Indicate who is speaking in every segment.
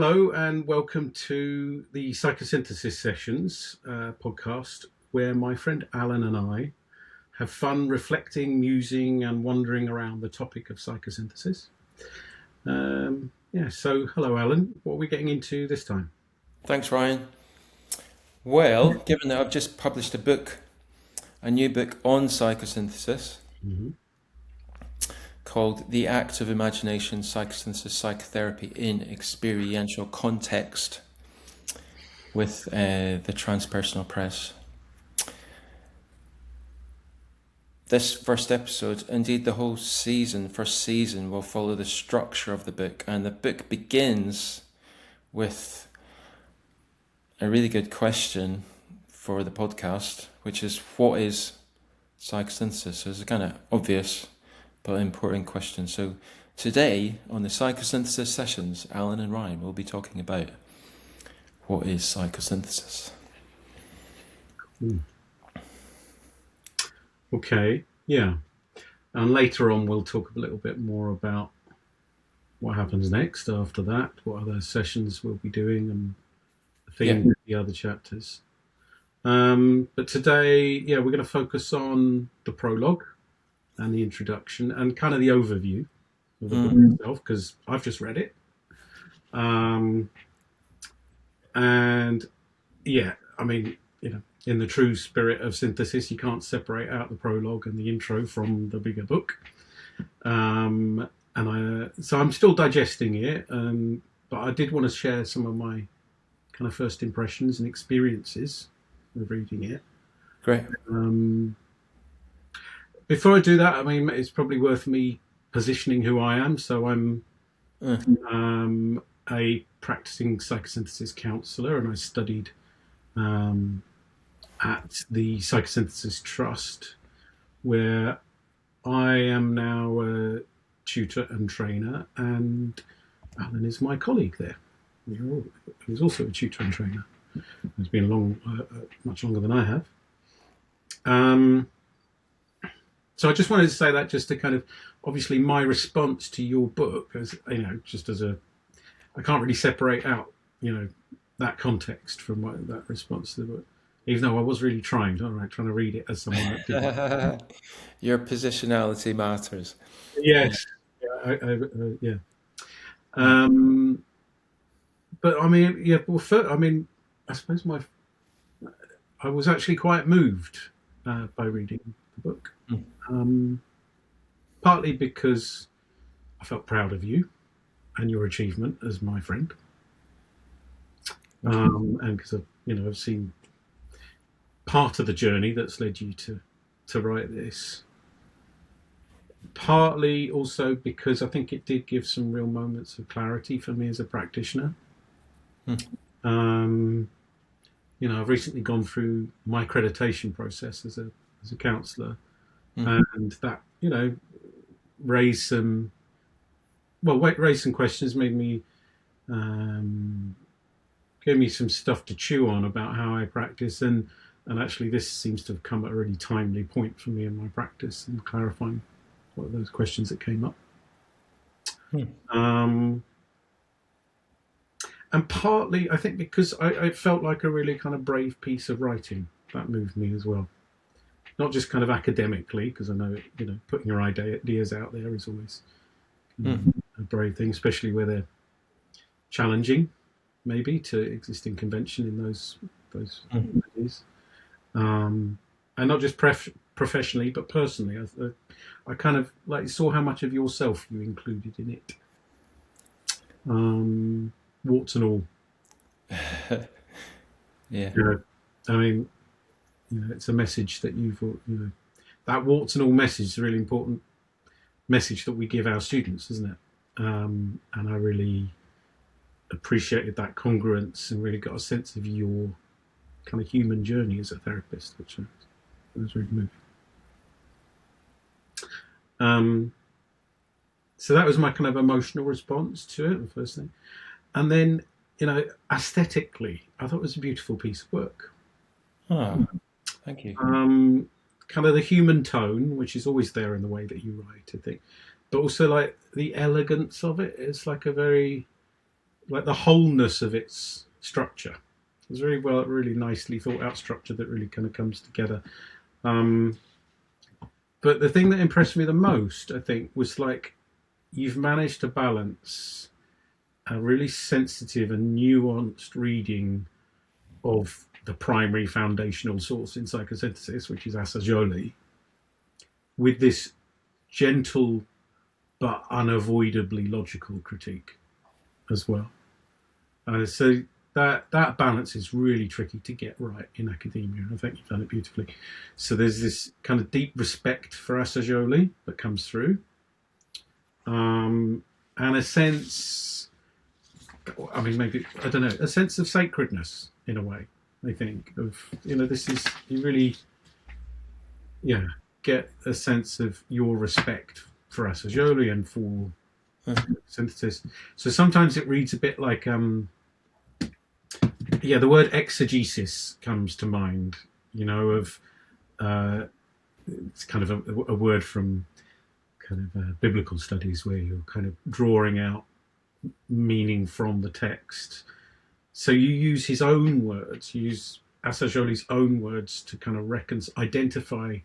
Speaker 1: Hello and welcome to the Psychosynthesis Sessions podcast, where my friend Allan and I have fun reflecting, musing and wandering around the topic of psychosynthesis. So hello Allan, what are we getting into this time?
Speaker 2: Thanks, Ryan. Well, given that I've just published a new book on psychosynthesis called The Act of Imagination, Psychosynthesis Psychotherapy in Experiential Context with the Transpersonal Press. This first episode, indeed the whole first season, will follow the structure of the book, and the book begins with a really good question for the podcast, which is, what is psychosynthesis? So it's a kind of obvious but important question. So today on the Psychosynthesis Sessions, Allan and Ryan will be talking about what is psychosynthesis.
Speaker 1: Okay, yeah. And later on we'll talk a little bit more about what happens next after that, what other sessions we'll be doing and the theme of the other chapters. But today, we're going to focus on the prologue and the introduction and kind of the overview of the book itself, because I've just read it. In the true spirit of synthesis, you can't separate out the prologue and the intro from the bigger book. So I'm still digesting it, but I did want to share some of my kind of first impressions and experiences of reading it.
Speaker 2: Great.
Speaker 1: Before I do that, it's probably worth me positioning who I am. So I'm a practicing psychosynthesis counsellor, and I studied at the Psychosynthesis Trust, where I am now a tutor and trainer, and Allan is my colleague there, who's also a tutor and trainer. He's been much longer than I have. So I just wanted to say that, just to kind of, obviously my response to your book, as I can't really separate out, that context from that response to the book, even though I was really trying to read it as someone that did.
Speaker 2: Your positionality matters.
Speaker 1: Yes. Yeah. But I suppose I was actually quite moved by reading the book. Partly because I felt proud of you and your achievement as my friend, and because I've seen part of the journey that's led you to write this. Partly also because I think it did give some real moments of clarity for me as a practitioner. I've recently gone through my accreditation process as a counsellor, and that raised some questions, made me gave me some stuff to chew on about how I practice, and actually this seems to have come at a really timely point for me in my practice and clarifying what are those questions that came up. And partly, I think, because I felt like a really kind of brave piece of writing that moved me as well. Not just kind of academically, because I know, putting your ideas out there is always a brave thing, especially where they're challenging, maybe, to existing convention in those ideas. And not just professionally, but personally. I kind of saw how much of yourself you included in it. Warts and all. It's a message that that warts and all message is a really important message that we give our students, isn't it? And I really appreciated that congruence and really got a sense of your kind of human journey as a therapist, which was really moving. So that was my kind of emotional response to it, the first thing. And then, aesthetically, I thought it was a beautiful piece of work.
Speaker 2: Oh, thank you.
Speaker 1: Kind of the human tone, which is always there in the way that you write, I think, but also the elegance of it. It's like a very like the wholeness of its structure. It's really nicely thought out structure that really kind of comes together. Um, but the thing that impressed me the most, I think, was like you've managed to balance a really sensitive and nuanced reading of the primary foundational source in psychosynthesis, which is Assagioli, with this gentle but unavoidably logical critique as well. So that balance is really tricky to get right in academia. I think you've done it beautifully. So there's this kind of deep respect for Assagioli that comes through, and a sense, I mean, maybe, I don't know, a sense of sacredness in a way, I think, of, this is, you really, get a sense of your respect for Assagioli and for synthesis. So sometimes it reads a bit like, the word exegesis comes to mind, of, it's kind of a word from kind of biblical studies where you're kind of drawing out meaning from the text. So you use his own words, you use Assagioli's own words to kind of identify,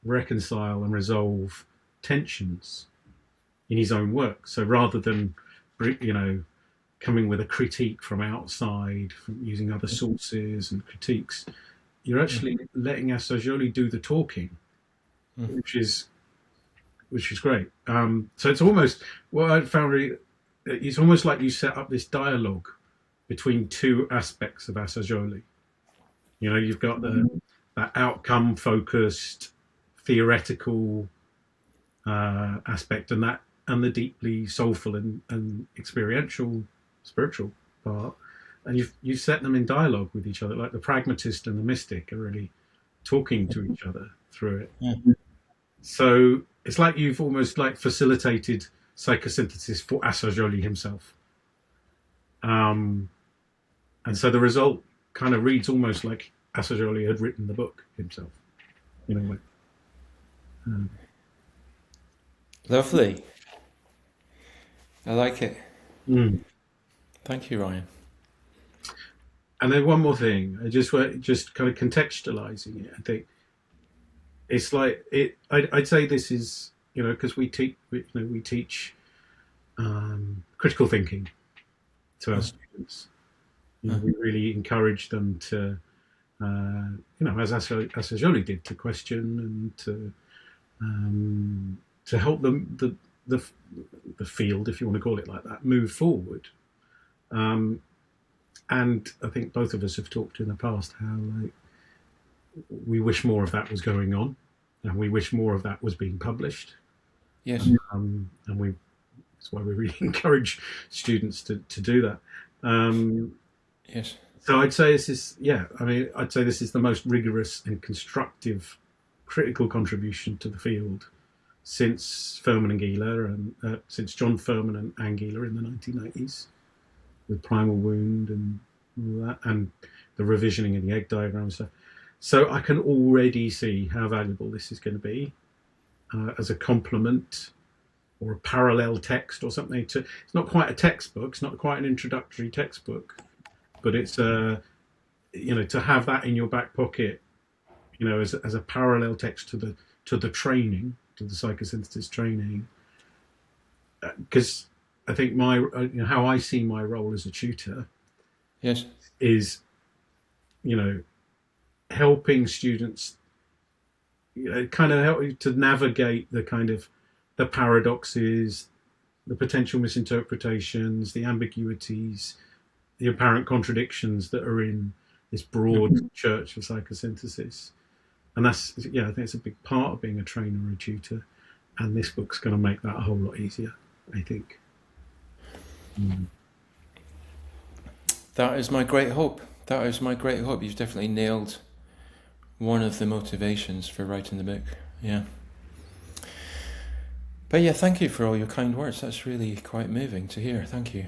Speaker 1: reconcile, and resolve tensions in his own work. So rather than, coming with a critique from outside, from using other sources and critiques, you're actually letting Assagioli do the talking, which is great. So it's almost, what I found really, it's almost like you set up this dialogue between two aspects of Assagioli. You've got that outcome focused theoretical aspect, and the deeply soulful and experiential spiritual part, and you've set them in dialogue with each other, like the pragmatist and the mystic are really talking to each other through it. So it's like you've almost like facilitated psychosynthesis for Assagioli himself, and so the result kind of reads almost like Assagioli had written the book himself, in a way.
Speaker 2: Lovely. I like it.
Speaker 1: Mm.
Speaker 2: Thank you, Ryan.
Speaker 1: And then one more thing, I just kind of contextualizing it. I think it's like I'd say this is, because we teach critical thinking to our students. We really encourage them to, as Assagioli did, to question and to help them the field, if you want to call it like that, move forward. And I think both of us have talked in the past how we wish more of that was going on, and we wish more of that was being published.
Speaker 2: Yes.
Speaker 1: And that's why we really encourage students to do that.
Speaker 2: Yes.
Speaker 1: So I'd say this is, I'd say this is the most rigorous and constructive critical contribution to the field since Furman and Gieler, and since John Furman and Anne Gieler in the 1990s, with Primal Wound and all that, and the revisioning of the egg diagram and stuff. So I can already see how valuable this is going to be as a complement or a parallel text or something. It's not quite a textbook, it's not quite an introductory textbook, but it's to have that in your back pocket, as a parallel text to the training, to the psychosynthesis training, because I think how I see my role as a tutor,
Speaker 2: yes,
Speaker 1: is helping students, kind of help you to navigate the kind of the paradoxes, the potential misinterpretations, the ambiguities, the apparent contradictions that are in this broad church of psychosynthesis. And that's, I think it's a big part of being a trainer or a tutor. And this book's going to make that a whole lot easier, I think.
Speaker 2: That is my great hope. You've definitely nailed one of the motivations for writing the book. Yeah. But yeah, thank you for all your kind words. That's really quite moving to hear. Thank you.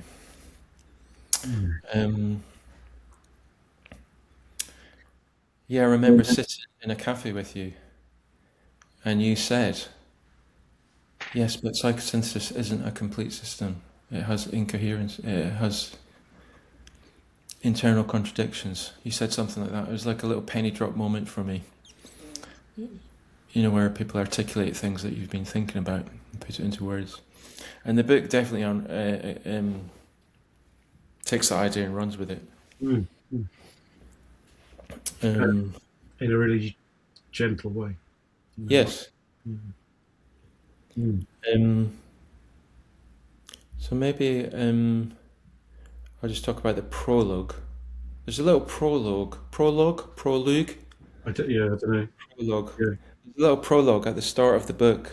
Speaker 2: I remember sitting in a cafe with you, and you said, yes, but psychosynthesis isn't a complete system. It has incoherence. It has internal contradictions. You said something like that. It was like a little penny drop moment for me. You know, where people articulate things that you've been thinking about and put it into words. And the book definitely takes that idea and runs with it.
Speaker 1: Mm. In a really gentle way.
Speaker 2: Yes. So maybe I'll just talk about the prologue. There's a little prologue.
Speaker 1: I don't know.
Speaker 2: Prologue.
Speaker 1: Yeah.
Speaker 2: There's a little prologue at the start of the book,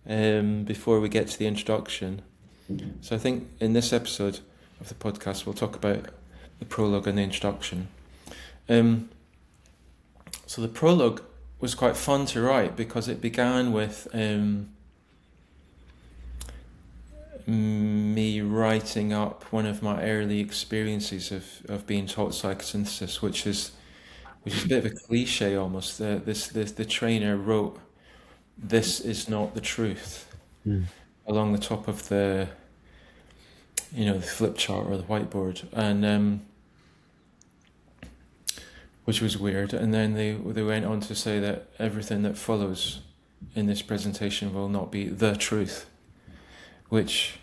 Speaker 2: before we get to the introduction. So I think in this episode of the podcast we'll talk about the prologue and the introduction. So the prologue was quite fun to write because it began with me writing up one of my early experiences of being taught psychosynthesis, which is a bit of a cliche almost. The trainer wrote, "This is not the truth," along the top of the flip chart or the whiteboard, and which was weird. And then they went on to say that everything that follows in this presentation will not be the truth, which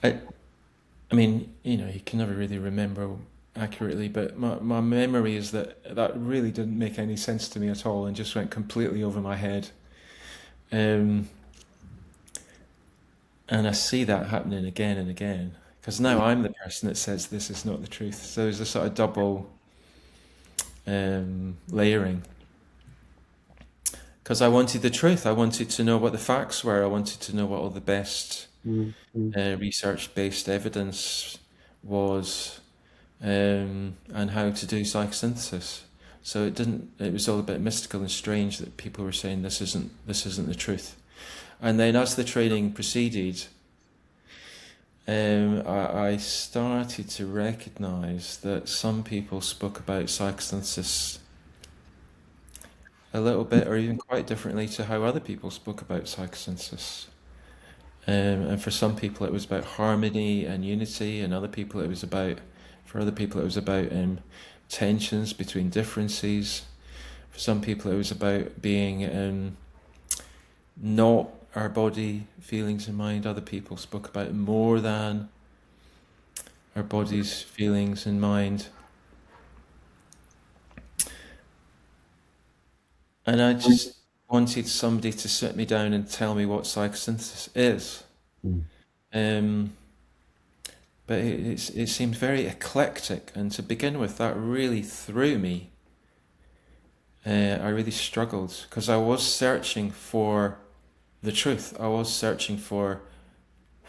Speaker 2: I mean, you can never really remember accurately, but my memory is that really didn't make any sense to me at all and just went completely over my head. And I see that happening again and again, because now I'm the person that says this is not the truth. So there's a sort of double layering. Because I wanted the truth. I wanted to know what the facts were. I wanted to know what all the best research-based evidence was, and how to do psychosynthesis. So it was all a bit mystical and strange that people were saying this isn't the truth. And then as the training proceeded, I started to recognize that some people spoke about psychosynthesis a little bit or even quite differently to how other people spoke about psychosynthesis. And for some people it was about harmony and unity, and for other people it was about tensions between differences. For some people it was about being not our body, feelings and mind. Other people spoke about more than our bodies, feelings and mind. And I just wanted somebody to sit me down and tell me what psychosynthesis is. But it seemed very eclectic, and to begin with, that really threw me. I really struggled because I was searching for the truth. I was searching for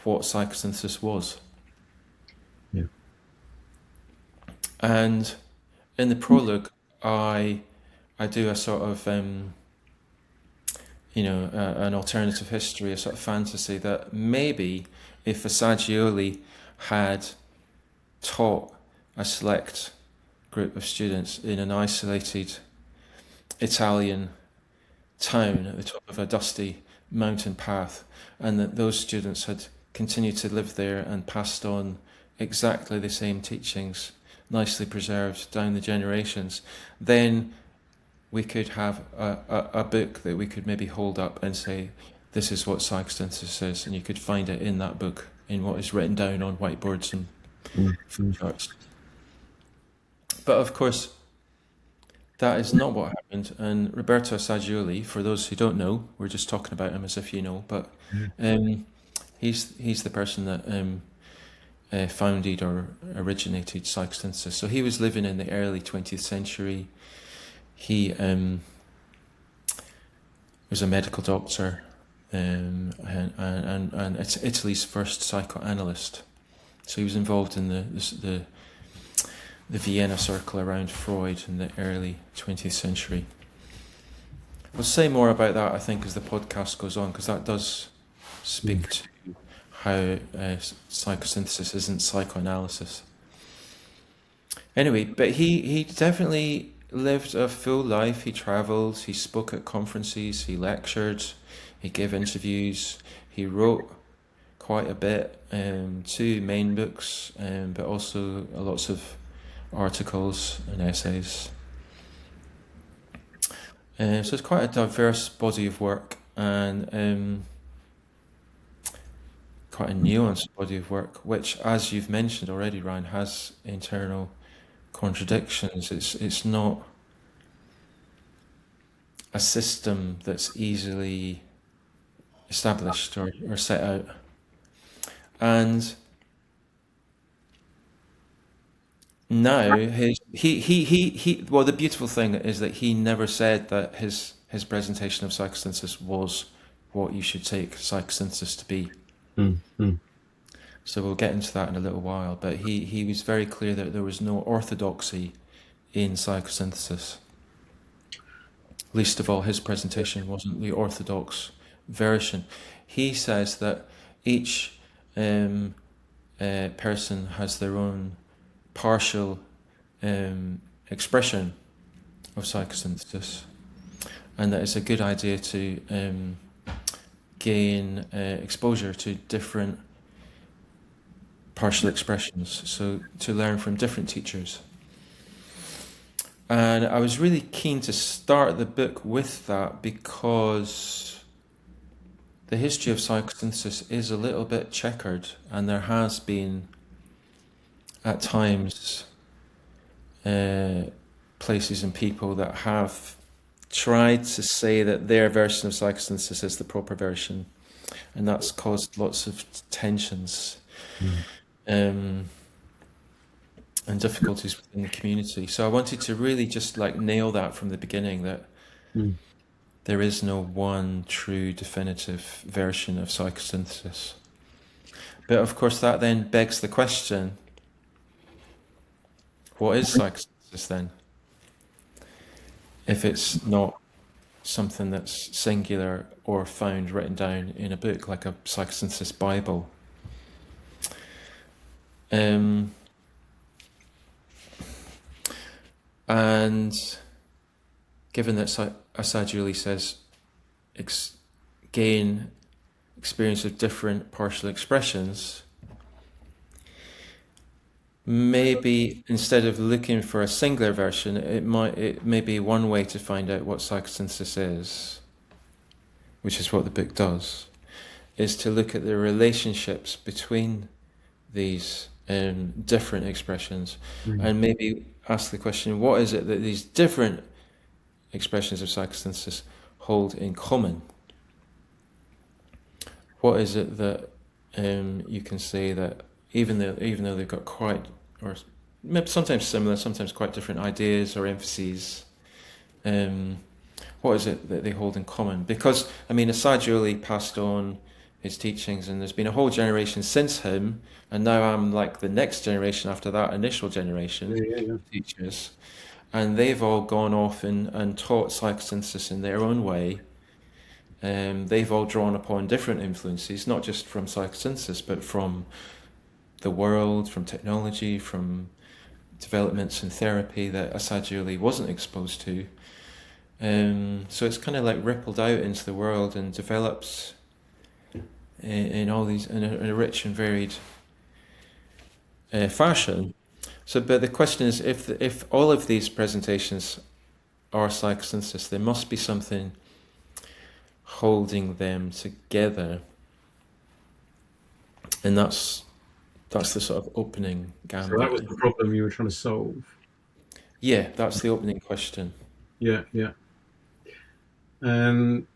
Speaker 2: what psychosynthesis was.
Speaker 1: Yeah.
Speaker 2: And in the prologue, I do a sort of an alternative history, a sort of fantasy that maybe if Assagioli had taught a select group of students in an isolated Italian town at the top of a dusty mountain path, and that those students had continued to live there and passed on exactly the same teachings, nicely preserved down the generations, then we could have a book that we could maybe hold up and say, this is what psychosynthesis is, and you could find it in that book, in what is written down on whiteboards and charts. But of course, that is not what happened. And Roberto Assagioli, for those who don't know, we're just talking about him as if you know, but he's the person that founded or originated psychosynthesis. So he was living in the early 20th century. He was a medical doctor, and it's Italy's first psychoanalyst. So he was involved in the Vienna circle around Freud in the early 20th century. We'll say more about that, I think, as the podcast goes on, because that does speak to how psychosynthesis isn't psychoanalysis. Anyway, but he definitely lived a full life. He travelled, he spoke at conferences, he lectured, he gave interviews, he wrote quite a bit, 2 main books, but also lots of articles and essays. So it's quite a diverse body of work, and quite a nuanced body of work, which, as you've mentioned already, Ryan, has internal contradictions. It's not a system that's easily established or set out. And now well, the beautiful thing is that he never said that his presentation of psychosynthesis was what you should take psychosynthesis to be. So we'll get into that in a little while, but he was very clear that there was no orthodoxy in psychosynthesis. Least of all, his presentation wasn't the orthodox version. He says that each person has their own partial expression of psychosynthesis, and that it's a good idea to gain exposure to different partial expressions, so to learn from different teachers. And I was really keen to start the book with that because the history of psychosynthesis is a little bit checkered, and there has been at times places and people that have tried to say that their version of psychosynthesis is the proper version, and that's caused lots of tensions and difficulties within the community. So I wanted to really just nail that from the beginning, that there is no one true definitive version of psychosynthesis. But of course that then begs the question, what is psychosynthesis then? If it's not something that's singular or found written down in a book like a psychosynthesis Bible. And given that Assagioli says gain experience of different partial expressions, maybe instead of looking for a singular version, it may be one way to find out what psychosynthesis is, which is what the book does, is to look at the relationships between these different expressions, and maybe ask the question, what is it that these different expressions of psychosynthesis hold in common? What is it that you can say that even though they've got quite, or maybe sometimes similar, sometimes quite different ideas or emphases, what is it that they hold in common? Because, Assagioli passed on his teachings, and there's been a whole generation since him, and now I'm like the next generation after that initial generation of teachers, and they've all gone off and taught psychosynthesis in their own way. They've all drawn upon different influences, not just from psychosynthesis, but from the world, from technology, from developments in therapy that Assagioli wasn't exposed to. So it's kind of rippled out into the world and develops in all these in a rich and varied fashion. So, but the question is, if all of these presentations are psychosynthesis, there must be something holding them together, and that's the sort of opening gambit.
Speaker 1: So that was the problem you were trying to solve.
Speaker 2: Yeah, that's the opening question.
Speaker 1: Yeah. Knowing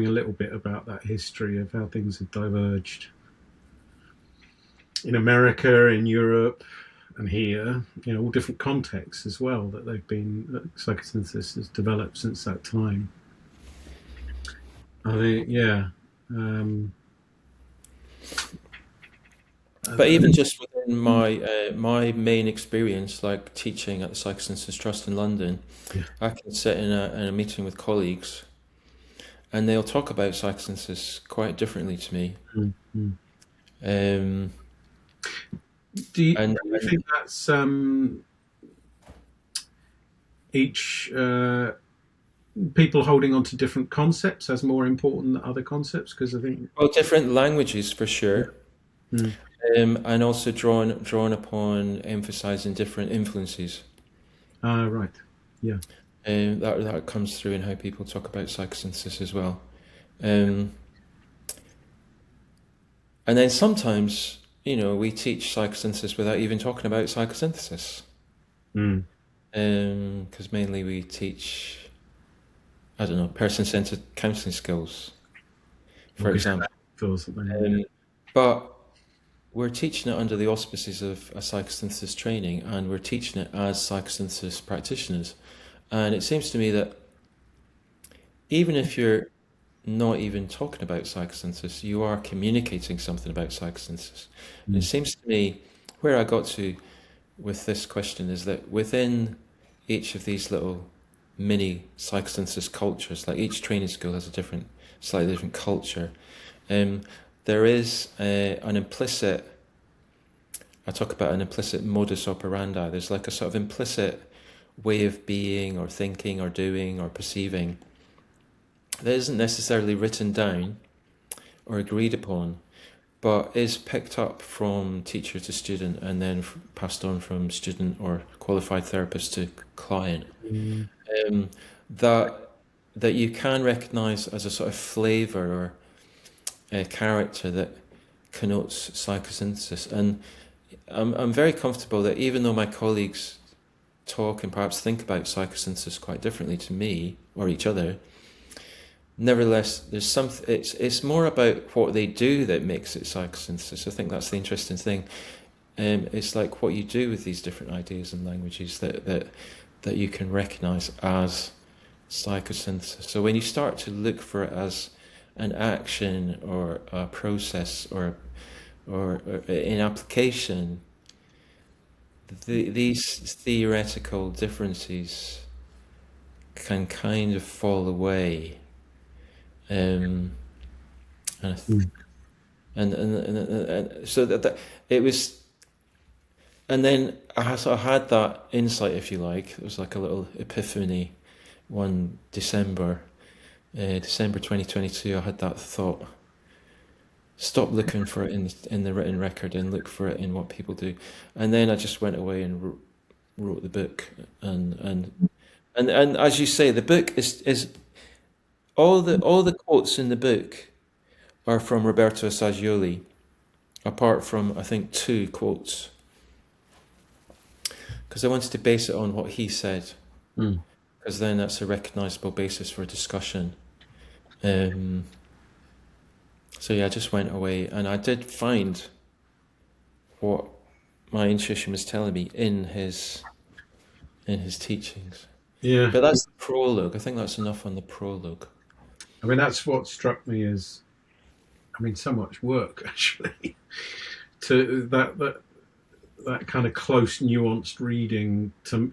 Speaker 1: a little bit about that history of how things have diverged in America, in Europe, and here, all different contexts as well that psychosynthesis has developed since that time. I think,
Speaker 2: But even just within my main experience, like teaching at the Psychosynthesis Trust in London, I can sit in a meeting with colleagues, and they'll talk about psychosynthesis quite differently to me.
Speaker 1: Do you think that's each people holding on to different concepts as more important than other concepts? Because I think,
Speaker 2: Well, different languages for sure,
Speaker 1: mm,
Speaker 2: and also drawn upon emphasizing different influences.
Speaker 1: right, yeah,
Speaker 2: That comes through in how people talk about psychosynthesis as well. Um, and then sometimes, we teach psychosynthesis without even talking about psychosynthesis.
Speaker 1: mm,
Speaker 2: Because mainly we teach, I don't know, person-centered counselling skills, for example. But we're teaching it under the auspices of a psychosynthesis training, and we're teaching it as psychosynthesis practitioners. And it seems to me that even if you're not even talking about psychosynthesis, you are communicating something about psychosynthesis. And it seems to me, where I got to with this question is that within each of these little mini psychosynthesis cultures, like each training school has a slightly different culture, there is an implicit, I talk about an implicit modus operandi. There's like a sort of implicit way of being or thinking or doing or perceiving that isn't necessarily written down or agreed upon, but is picked up from teacher to student and then passed on from student or qualified therapist to client. That you can recognize as a sort of flavor or a character that connotes psychosynthesis. And I'm very comfortable that even though my colleagues talk and perhaps think about psychosynthesis quite differently to me or each other, nevertheless, there's something. It's more about what they do that makes it psychosynthesis. I think that's the interesting thing. It's like what you do with these different ideas and languages that you can recognize as psychosynthesis. So when you start to look for it as an action or a process or in application, these theoretical differences can kind of fall away. And so that it was, and then I sort of had that insight, if you like. It was like a little epiphany one December 2022. I had that thought: stop looking for it in the written record and look for it in what people do. And then I just went away and wrote the book. And as you say, the book is all the quotes in the book are from Roberto Assagioli, apart from I think 2 quotes, because I wanted to base it on what he said, because then that's a recognizable basis for discussion. So yeah, I just went away and I did find what my intuition was telling me in his teachings.
Speaker 1: yeah.
Speaker 2: But that's the prologue. I think that's enough on the prologue.
Speaker 1: I mean, that's what struck me as, I mean, so much work actually to that kind of close, nuanced reading. To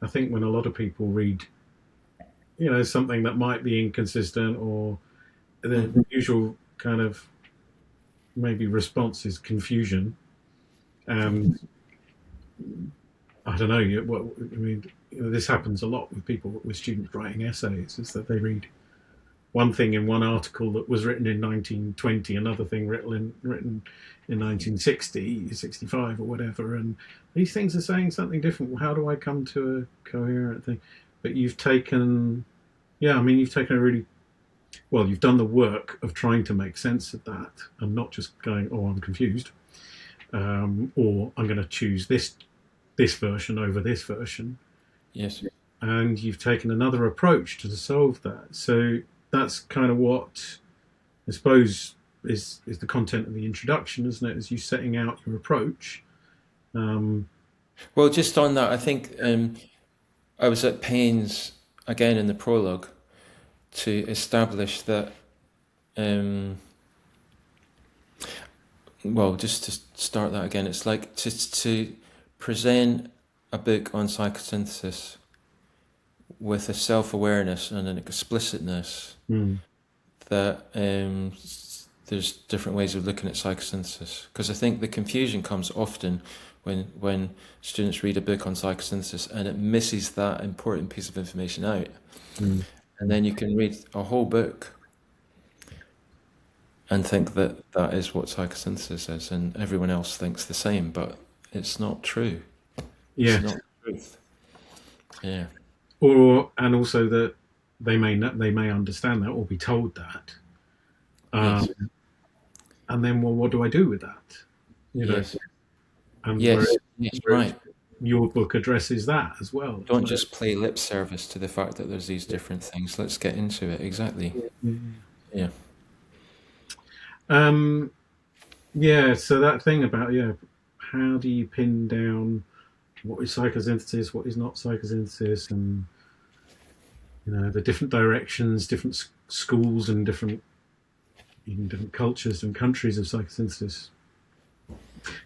Speaker 1: I think when a lot of people read, something that might be inconsistent or the usual kind of maybe response is confusion. And I don't know. I mean, this happens a lot with people, with students writing essays, is that they read one thing in one article that was written in 1920, another thing written in 1960, 65 or whatever, and these things are saying something different. How do I come to a coherent thing? But you've taken a really, well, you've done the work of trying to make sense of that and not just going, oh, I'm confused, or I'm going to choose this version over this version.
Speaker 2: Yes.
Speaker 1: And you've taken another approach to solve that. So that's kind of what I suppose is the content of the introduction, isn't it? As you setting out your approach.
Speaker 2: Well, just on that, I think I was at pains again in the prologue to establish that. Well, just to start that again, it's like to present a book on psychosynthesis with a self-awareness and an explicitness that there's different ways of looking at psychosynthesis, because I think the confusion comes often when students read a book on psychosynthesis and it misses that important piece of information out.
Speaker 1: Mm.
Speaker 2: And then you can read a whole book and think that that is what psychosynthesis is, and everyone else thinks the same, but it's not true.
Speaker 1: Yeah.
Speaker 2: It's not the truth. Yeah.
Speaker 1: And also that they may understand that or be told that.
Speaker 2: Yes.
Speaker 1: And then, well, what do I do with that?
Speaker 2: Yes.
Speaker 1: And
Speaker 2: Yes, right.
Speaker 1: Your book addresses that as well.
Speaker 2: Don't just play lip service to the fact that there's these different things. Let's get into it. Exactly. Yeah.
Speaker 1: So that thing about, how do you pin down what is psychosynthesis, what is not psychosynthesis, and the different directions, different schools, and different cultures and countries of psychosynthesis.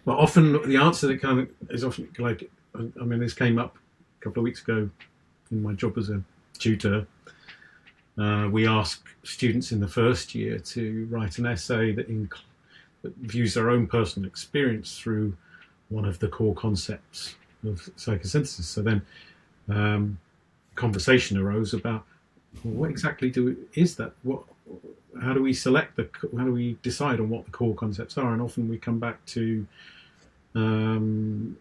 Speaker 1: But often the answer that kind of is often like, I mean, this came up a couple of weeks ago in my job as a tutor. We ask students in the first year to write an essay that views their own personal experience through one of the core concepts of psychosynthesis. So then conversation arose about, well, what exactly is that? How do we how do we decide on what the core concepts are? And often we come back to the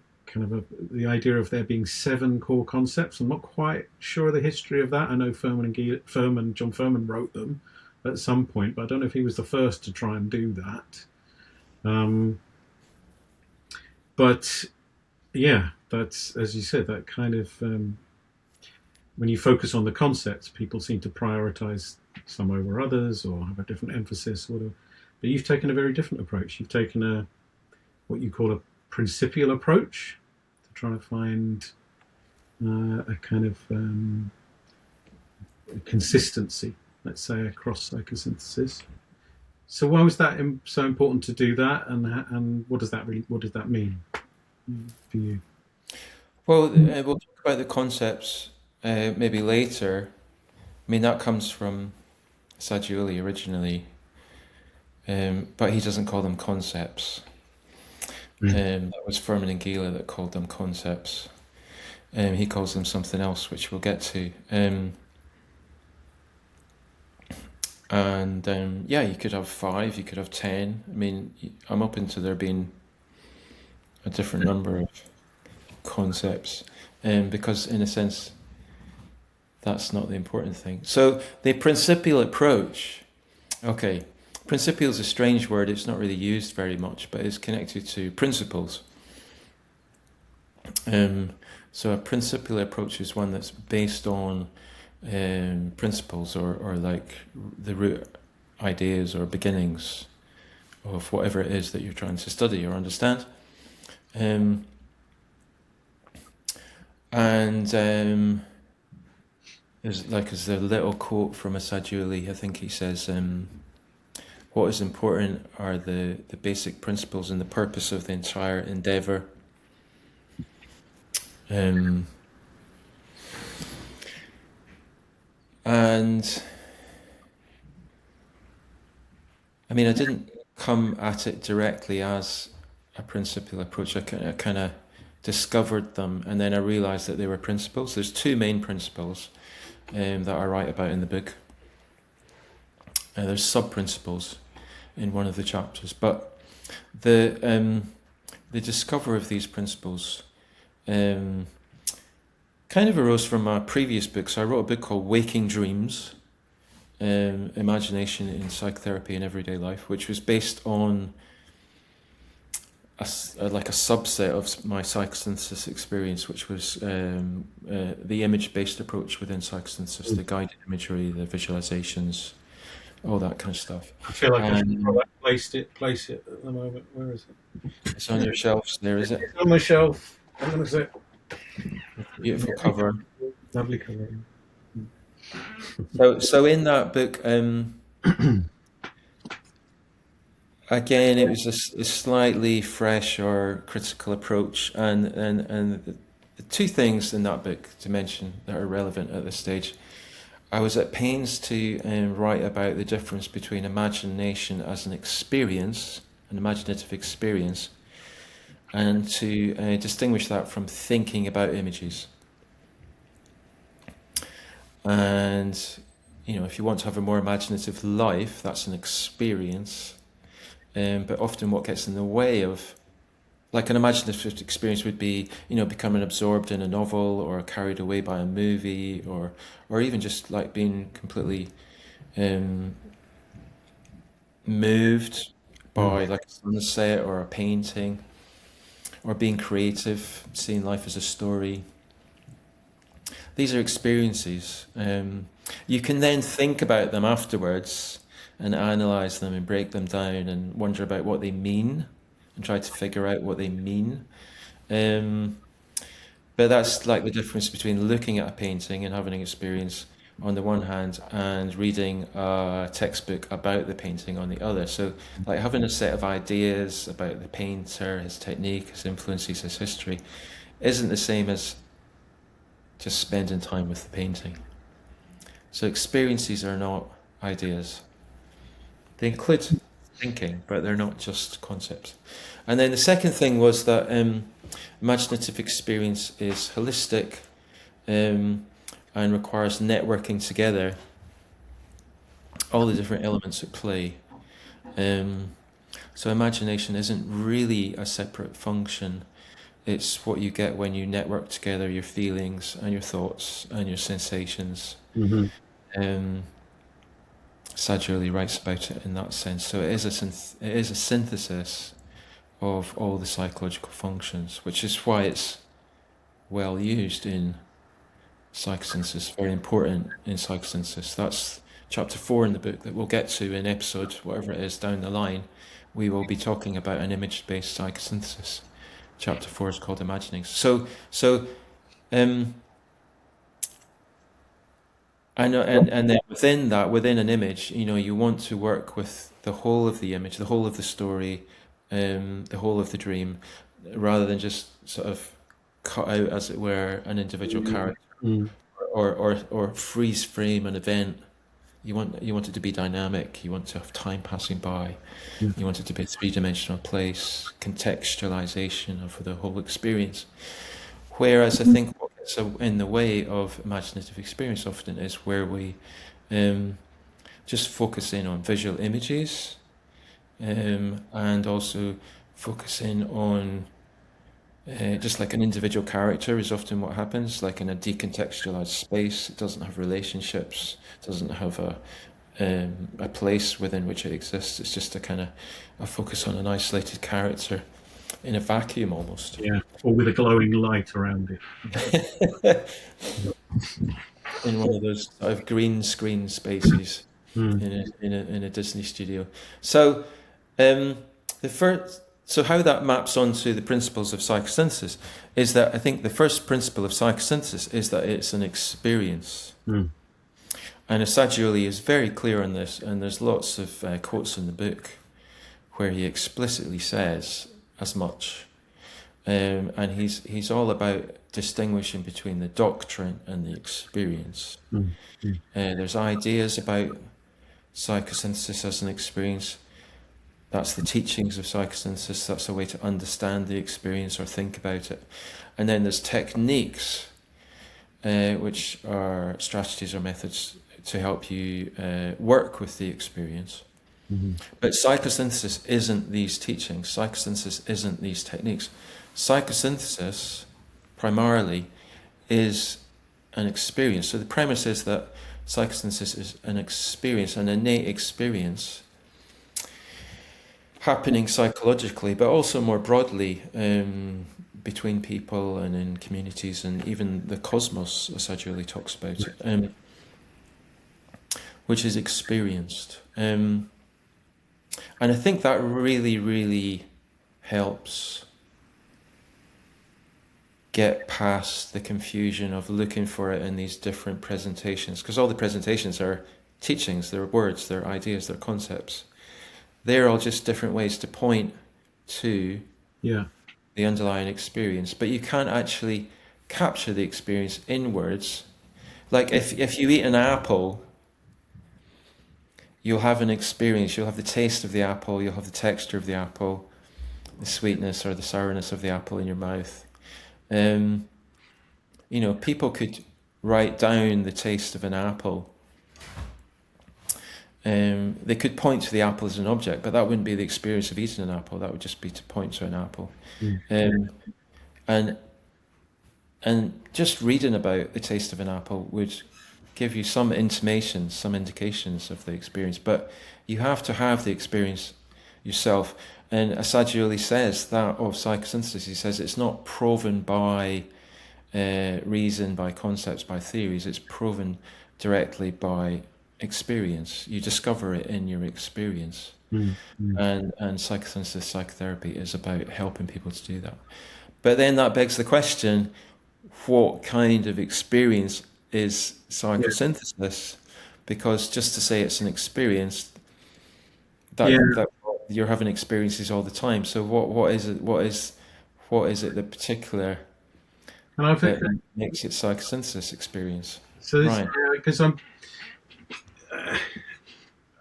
Speaker 1: idea of there being 7 core concepts. I'm not quite sure of the history of that. I know John Furman wrote them at some point, but I don't know if he was the first to try and do that. But yeah, that's, as you said, that kind of, when you focus on the concepts, people seem to prioritize some over others or have a different emphasis. But you've taken a very different approach. You've taken what you call a principial approach to try to find a kind of a consistency, let's say, across psychosynthesis. So why was that so important to do that, and what does that mean for you?
Speaker 2: Well, we'll talk about the concepts maybe later. I mean, that comes from Sagioli originally, but he doesn't call them concepts. That was Furman and Gila that called them concepts. He calls them something else, which we'll get to. You could have 5, you could have 10. I mean, I'm open to there being a different number of concepts, because in a sense, that's not the important thing. So the principial approach, okay, principial is a strange word, it's not really used very much, but it's connected to principles. So a principial approach is one that's based on principles or like the root ideas or beginnings of whatever it is that you're trying to study or understand. There's a little quote from Sagioli. I think he says, what is important are the basic principles and the purpose of the entire endeavour. And I mean, I didn't come at it directly as a principial approach. I kind of discovered them, and then I realised that they were principles. There's 2 main principles that I write about in the book. There's sub-principles in one of the chapters, but the discovery of these principles kind of arose from my previous book. So I wrote a book called Waking Dreams, Imagination in Psychotherapy and Everyday Life, which was based on a subset of my psychosynthesis experience, which was the image-based approach within psychosynthesis, the guided imagery, the visualizations, all that kind of stuff.
Speaker 1: I feel like I should probably place it at the moment. Where is it?
Speaker 2: It's on your shelves there, is it?
Speaker 1: It's on my shelf. I'm going to say.
Speaker 2: Beautiful cover.
Speaker 1: Lovely cover.
Speaker 2: So in that book, again, it was a slightly fresh or critical approach, and the 2 things in that book to mention that are relevant at this stage I was at pains to write about the difference between imagination as an experience, an imaginative experience, and to distinguish that from thinking about images. And, if you want to have a more imaginative life, that's an experience. But often what gets in the way of, like an imaginative experience would be, becoming absorbed in a novel or carried away by a movie, or even just like being completely moved by like a sunset or a painting, or being creative, seeing life as a story. These are experiences. You can then think about them afterwards and analyze them and break them down and wonder about what they mean and try to figure out what they mean. But that's like the difference between looking at a painting and having an experience on the one hand and reading a textbook about the painting on the other. So like having a set of ideas about the painter, his technique, his influences, his history isn't the same as just spending time with the painting. So experiences are not ideas. They include thinking, but they're not just concepts. And then the second thing was that imaginative experience is holistic and requires networking together all the different elements at play. So imagination isn't really a separate function. It's what you get when you network together your feelings and your thoughts and your sensations. Sadhguru writes about it in that sense. So it is a synthesis of all the psychological functions, which is why it's well used in psychosynthesis, very important in psychosynthesis. That's chapter 4 in the book that we'll get to in episode, whatever it is down the line. We will be talking about an image-based psychosynthesis. Chapter 4 is called Imaginings. And then within that, within an image, you want to work with the whole of the image, the whole of the story, the whole of the dream, rather than just sort of cut out, as it were, an individual character or freeze frame an event. You want it to be dynamic. You want to have time passing by. You want it to be a three-dimensional place, contextualization of the whole experience. Whereas I think what gets in the way of imaginative experience often is where we just focus in on visual images and also focus in on just like an individual character is often what happens, like in a decontextualized space. It doesn't have relationships, doesn't have a place within which it exists. It's just a focus on an isolated character in a vacuum almost.
Speaker 1: Yeah, or with a glowing light around it.
Speaker 2: In one of those sort of green screen spaces in a Disney studio. So so how that maps onto the principles of psychosynthesis is that I think the first principle of psychosynthesis is that it's an experience. And Sadhguru is very clear on this, and there's lots of quotes in the book where he explicitly says as much. And he's all about distinguishing between the doctrine and the experience. There's ideas about psychosynthesis as an experience. That's the teachings of psychosynthesis. That's a way to understand the experience or think about it. And then there's techniques, which are strategies or methods to help you work with the experience. But psychosynthesis isn't these teachings. Psychosynthesis isn't these techniques. Psychosynthesis, primarily, is an experience. So the premise is that psychosynthesis is an experience, an innate experience happening psychologically, but also more broadly between people and in communities and even the cosmos, as Sadhguru talks about it, which is experienced. And I think that really, really helps get past the confusion of looking for it in these different presentations, because all the presentations are teachings, they're words, they're ideas, they're concepts. They're all just different ways to point to the underlying experience, but you can't actually capture the experience in words. Like if you eat an apple, you'll have an experience. You'll have the taste of the apple. You'll have the texture of the apple, the sweetness or the sourness of the apple in your mouth. Um, People could write down the taste of an apple. They could point to the apple as an object, but that wouldn't be the experience of eating an apple. That would just be to point to an apple.
Speaker 1: Mm.
Speaker 2: And and just reading about the taste of an apple would give you some intimations, some indications of the experience. But you have to have the experience yourself. And Assagioli says that of psychosynthesis, he says it's not proven by reason, by concepts, by theories. It's proven directly by experience. You discover it in your experience. And psychosynthesis psychotherapy is about helping people to do that. But then that begs the question, what kind of experience is psychosynthesis? Because just to say it's an experience, that you're having experiences all the time. So what is it? What is it the particular
Speaker 1: And I think
Speaker 2: that makes it psychosynthesis experience?
Speaker 1: so. This, because I'm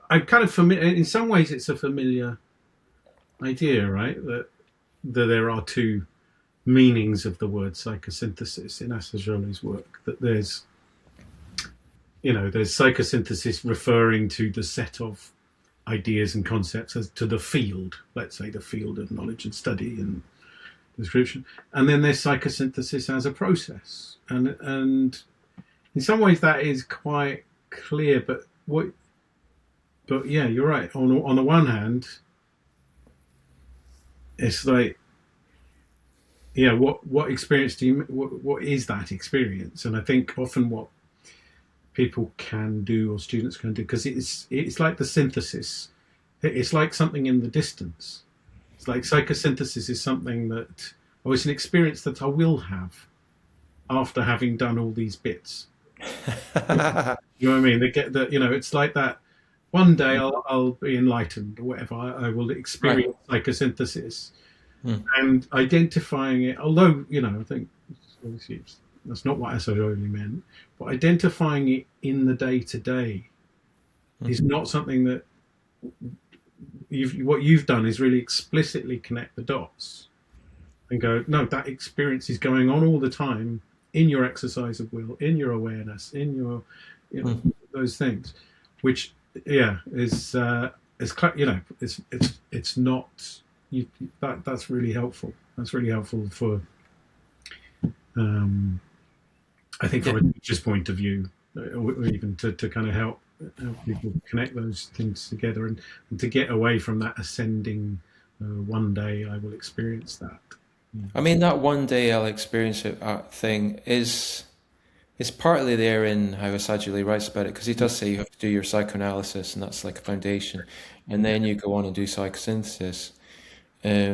Speaker 1: kind of familiar. In some ways, it's a familiar idea, right? That there are two meanings of the word psychosynthesis in Assagioli's work. That there's psychosynthesis referring to the set of ideas and concepts as to the field, let's say the field of knowledge and study and description, and then there's psychosynthesis as a process, and in some ways that is quite clear. But yeah, you're right. On the one hand, it's like, yeah, what experience do you? What is that experience? And I think often what people can do or students can do, because it's like the synthesis. It's like something in the distance. It's like psychosynthesis is something that, or it's an experience that I will have after having done all these bits. You know what I mean? They get that. It's like that. One day I'll be enlightened or whatever. I will experience psychosynthesis. And identifying it, although, I think obviously that's not what Assagioli meant, but identifying it in the day-to-day is not something that what you've done is really explicitly connect the dots and go, no, that experience is going on all the time in your exercise of will, in your awareness, in your, those things, which, is it's not. That's really helpful. That's really helpful for, I think, from a teacher's point of view, or even to kind of help people connect those things together and to get away from that ascending. One day I will experience that.
Speaker 2: I mean, that one day I'll experience it thing is partly there in how Assagioli writes about it, because he does say you have to do your psychoanalysis, and that's like a foundation, and then you go on and do psychosynthesis. I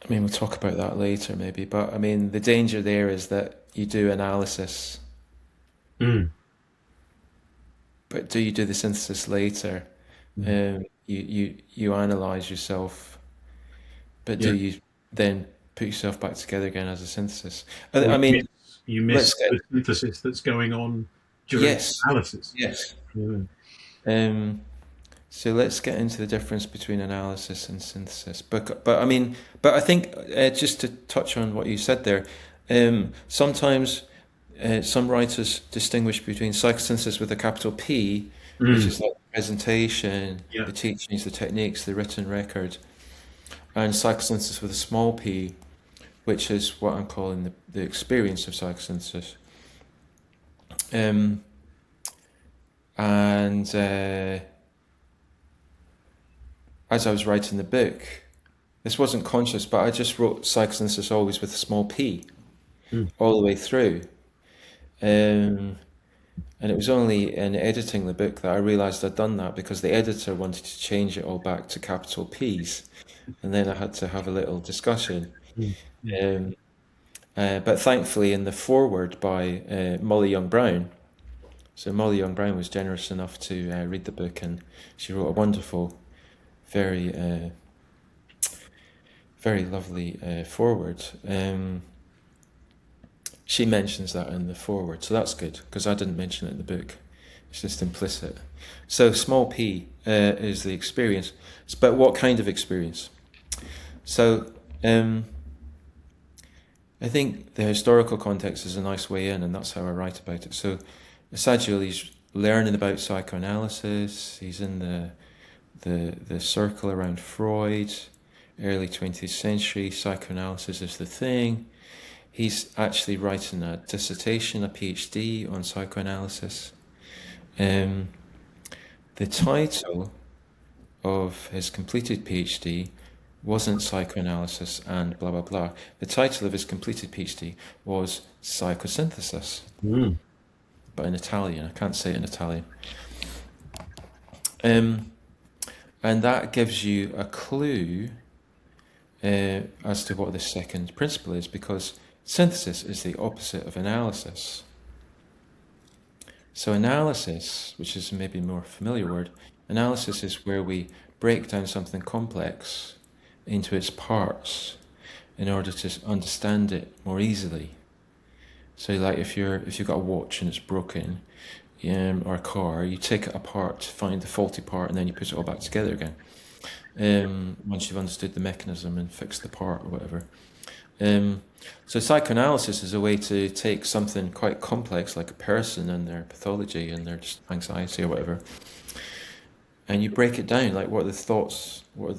Speaker 2: mean, we'll talk about that later maybe, but I mean, the danger there is that you do analysis, but do you do the synthesis later? You analyze yourself, but do you then put yourself back together again as a synthesis? I mean,
Speaker 1: you miss the synthesis that's going on during analysis.
Speaker 2: Yes. So let's get into the difference between analysis and synthesis. But I think just to touch on what you said there, sometimes some writers distinguish between psychosynthesis with a capital P, which is like the presentation, the teachings, the techniques, the written record, and psychosynthesis with a small p, which is what I'm calling the experience of psychosynthesis. As I was writing the book, this wasn't conscious, but I just wrote psychosynthesis always with a small p, all the way through. And it was only in editing the book that I realised I'd done that, because the editor wanted to change it all back to capital P's, and then I had to have a little discussion. But thankfully, in the foreword by Molly Young-Brown, so Molly Young-Brown was generous enough to read the book, and she wrote a wonderful, very lovely foreword. She mentions that in the foreword, so that's good, because I didn't mention it in the book. It's just implicit. So small p is the experience. But what kind of experience? So I think the historical context is a nice way in, and that's how I write about it. So Sagioli's learning about psychoanalysis. He's in the circle around Freud, early 20th century. Psychoanalysis is the thing. He's actually writing a dissertation, a PhD on psychoanalysis. The title of his completed PhD wasn't psychoanalysis and blah, blah, blah. The title of his completed PhD was Psychosynthesis, but in Italian. I can't say it in Italian. And that gives you a clue as to what the second principle is, because synthesis is the opposite of analysis. So analysis, which is maybe a more familiar word, analysis is where we break down something complex into its parts in order to understand it more easily. So like if you've got a watch and it's broken, or a car, you take it apart to find the faulty part and then you put it all back together again. Once you've understood the mechanism and fixed the part or whatever. So psychoanalysis is a way to take something quite complex, like a person and their pathology and their just anxiety or whatever, and you break it down. Like, what are the thoughts? What are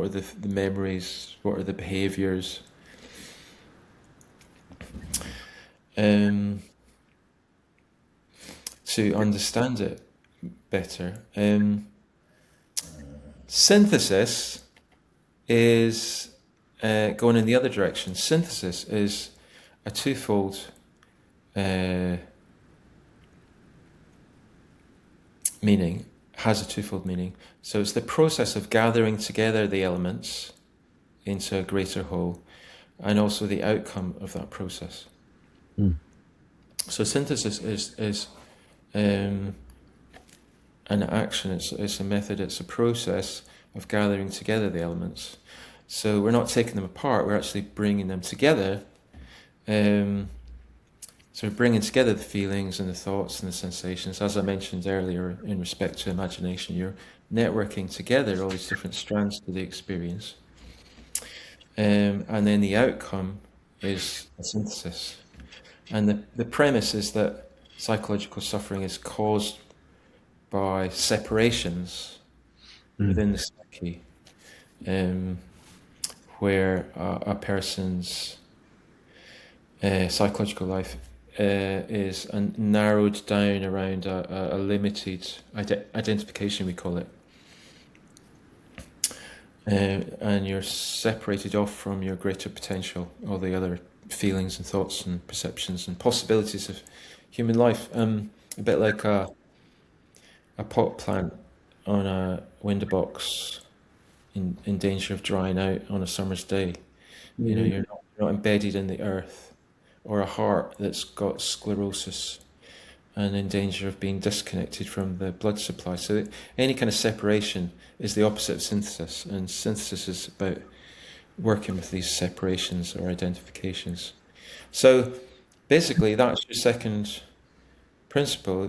Speaker 2: the memories? What are the behaviors? To understand it better. Synthesis is going in the other direction. Synthesis is a twofold meaning, has a twofold meaning. So it's the process of gathering together the elements into a greater whole, and also the outcome of that process. So synthesis is an action, it's a method, it's a process of gathering together the elements. So we're not taking them apart, we're actually bringing them together. So we're bringing together the feelings and the thoughts and the sensations. As I mentioned earlier, in respect to imagination, you're networking together all these different strands to the experience. And then the outcome is a synthesis. And the premise is that psychological suffering is caused by separations within the psyche, where a person's psychological life is narrowed down around a limited identification, we call it. And you're separated off from your greater potential, all the other feelings and thoughts and perceptions and possibilities of human life. A bit like a pot plant on a window box in danger of drying out on a summer's day. You know, you're not embedded in the earth, or a heart that's got sclerosis and in danger of being disconnected from the blood supply. So any kind of separation is the opposite of synthesis, and synthesis is about working with these separations or identifications. So basically that's your second principle.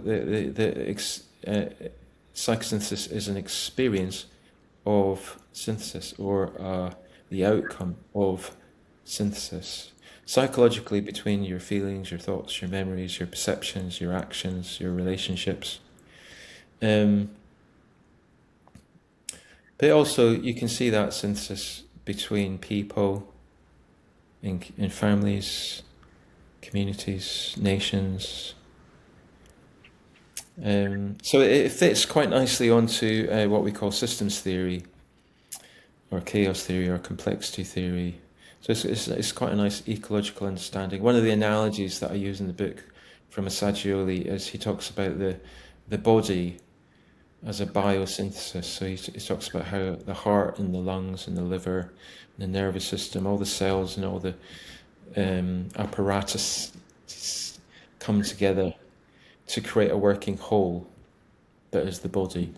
Speaker 2: Psychosynthesis is an experience of synthesis, or the outcome of synthesis. Psychologically, between your feelings, your thoughts, your memories, your perceptions, your actions, your relationships. But also you can see that synthesis between people, in families, communities, nations. So it fits quite nicely onto what we call systems theory, or chaos theory, or complexity theory. So it's quite a nice ecological understanding. One of the analogies that I use in the book from Sagioli is he talks about the body as a biosynthesis. So he talks about how the heart and the lungs and the liver and the nervous system, all the cells and all the apparatus come together to create a working whole that is the body.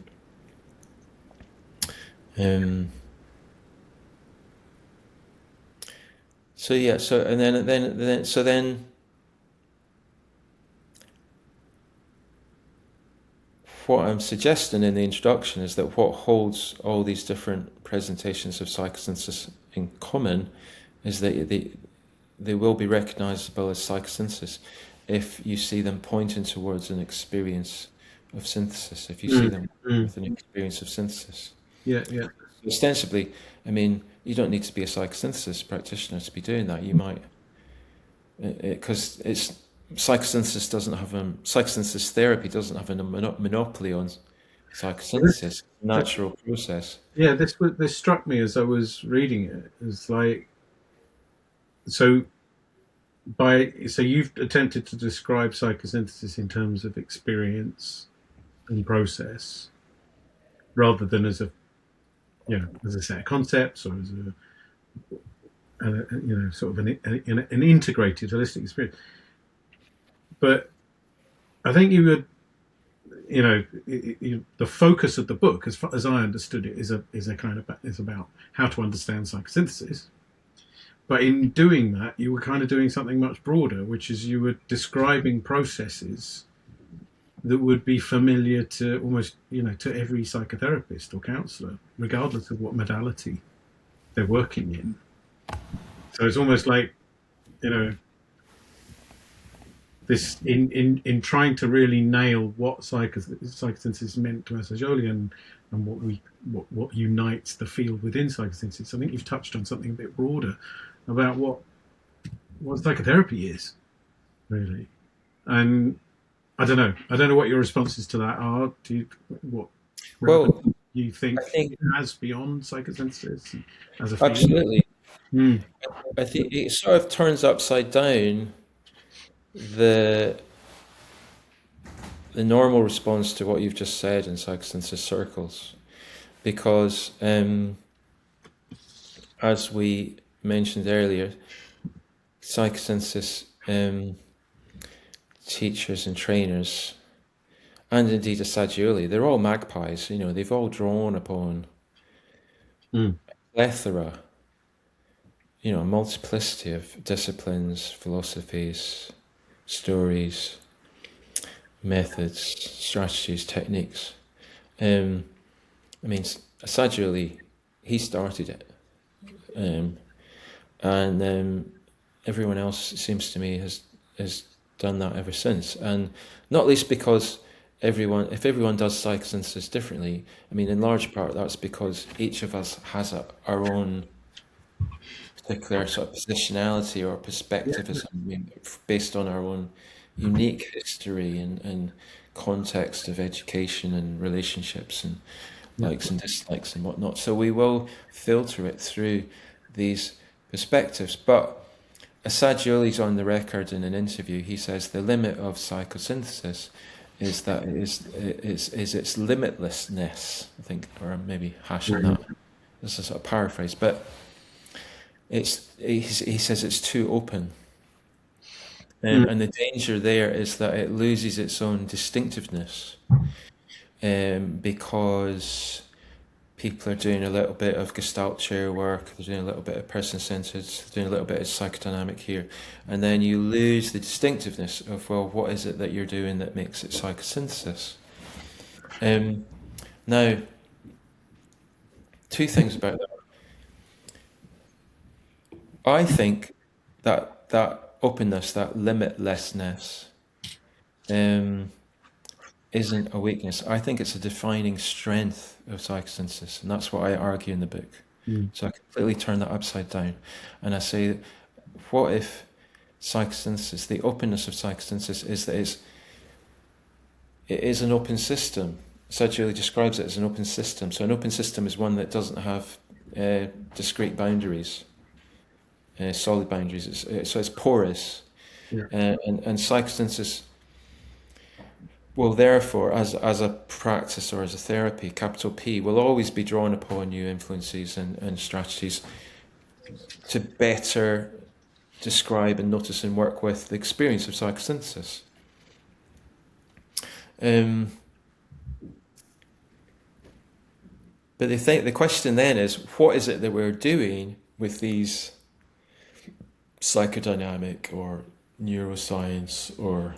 Speaker 2: So yeah, so then what I'm suggesting in the introduction is that what holds all these different presentations of psychosynthesis in common is that they will be recognizable as psychosynthesis if you see them pointing towards an experience of synthesis, if you see them with an experience of synthesis.
Speaker 1: Yeah.
Speaker 2: Ostensibly, I mean, you don't need to be a psychosynthesis practitioner to be doing that. You might, because psychosynthesis therapy doesn't have a monopoly on psychosynthesis, natural process.
Speaker 1: Yeah, this struck me as I was reading it. It's like, so you've attempted to describe psychosynthesis in terms of experience and process, rather than as a set of concepts, or as sort of an integrated holistic experience. But I think you would, the focus of the book, as far as I understood it, is about how to understand psychosynthesis. But in doing that, you were kind of doing something much broader, which is you were describing processes that would be familiar to almost, to every psychotherapist or counsellor, regardless of what modality they're working in. So it's almost like, this in trying to really nail what psychosynthesis meant to Assagioli and what unites the field within psychosynthesis. I think you've touched on something a bit broader about what psychotherapy is, really. And I don't know what your responses to that are. Do you think it has beyond psychosynthesis as a field?
Speaker 2: Absolutely. I think it sort of turns upside down the normal response to what you've just said in psychosynthesis circles, because as we mentioned earlier, psychosynthesis teachers and trainers, and indeed Assagioli, they're all magpies. They've all drawn upon a plethora, a multiplicity of disciplines, philosophies, stories, methods, strategies, techniques. Assagioli, he started it, and everyone else, it seems to me, has done that ever since, and not least because if everyone does psychosynthesis differently, in large part that's because each of us has our own particular sort of positionality or perspectivism, based on our own unique history and context of education and relationships and likes and dislikes and whatnot. So we will filter it through these perspectives. But Assagioli's on the record in an interview. He says the limit of psychosynthesis is that it is its limitlessness, I think, or maybe hashing that. This is a sort of paraphrase, but he says it's too open. And the danger there is that it loses its own distinctiveness, because people are doing a little bit of Gestalt chair work, they're doing a little bit of person-centered, they're doing a little bit of psychodynamic here, and then you lose the distinctiveness of, well, what is it that you're doing that makes it psychosynthesis? Now, two things about that. I think that openness, that limitlessness, isn't a weakness. I think it's a defining strength of psychosynthesis, and that's what I argue in the book. So I completely turn that upside down, and I say, what if psychosynthesis, the openness of psychosynthesis, is that it is an open system. Assagioli describes it as an open system. So an open system is one that doesn't have discrete boundaries, solid boundaries. So it's porous, and psychosynthesis will therefore, as a practice or as a therapy, capital P, will always be drawn upon new influences and strategies to better describe and notice and work with the experience of psychosynthesis. But the question then is, what is it that we're doing with these psychodynamic or neuroscience or